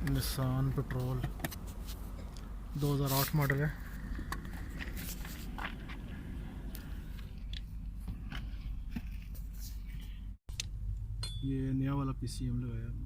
Nissan petrol 2008 model है। ये नया वाला PCM लगाया है।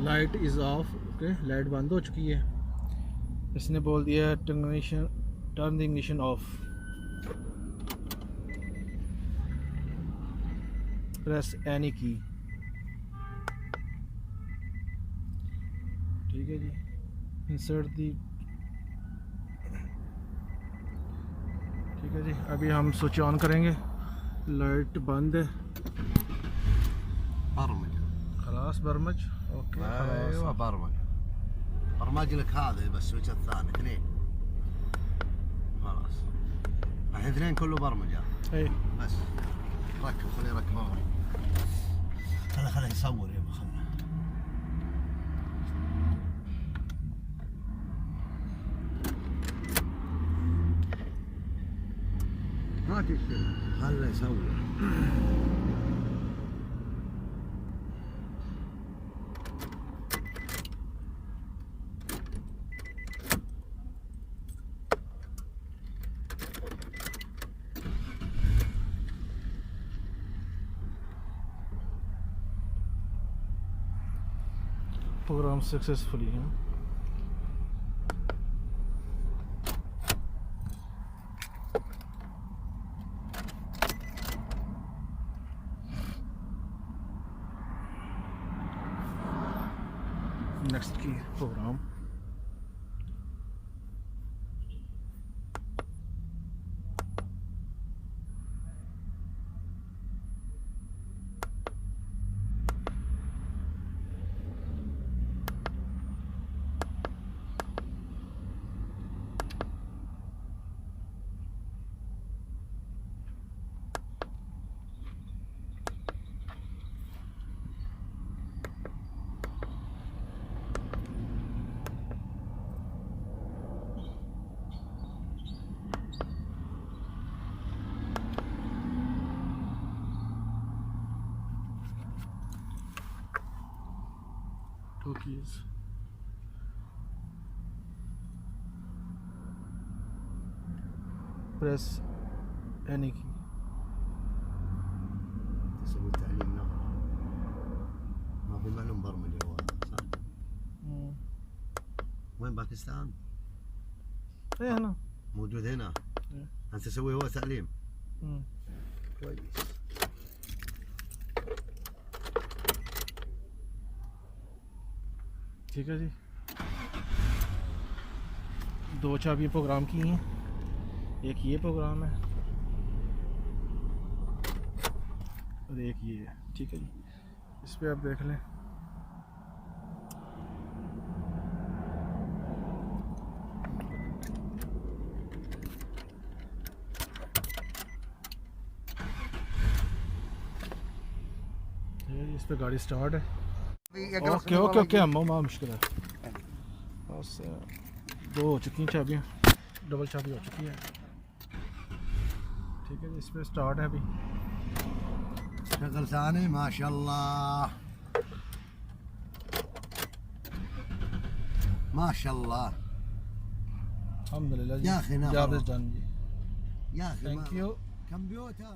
Light is of. Okay, light बंद हो चुकी है। इसने बोल दिया turn the ignition of. Press any की। ठीक है जी, इंसर्ट दी। ठीक है जी, अभी हम स्विच ऑन करेंगे। लाइट बंद है। برمج खलास बरमज। ओके ايوه برمج برمج لك هذا بس السويتش الثاني اثنين خلاص الحين اثنين كله برمجه اي بس ركب خليه يركب اول خليه يصور يبا خليه ما تشتغل خليه يصور प्रोग्राम सक्सेसफुली है। Next key program two keys। Press any key. تسوي تعليم نظري ما في معلوم برمجه هو صح؟ وين باكستان؟ ايه هنا موجود هنا إيه. انت تسوي هو تعليم كويس. ठीक है जी, 2 चाबियाँ प्रोग्राम की हैं, एक ये प्रोग्राम है और एक ये है। ठीक है जी, इस पे आप देख लें। ठीक है जी, इस पे गाड़ी स्टार्ट है। ओके ओके ओके, अम्मा मुश्किल है बस। 2 हो चुकी हैं चाबियाँ, डबल चाबी हो चुकी है। ठीक है जी, इस पे स्टार्ट है अभी। شغل ثاني ما شاء الله ما شاء الله अल्हम्दुलिल्लाह जी, يا أخي job is done ji, يا اخي thank you. كمبيوتر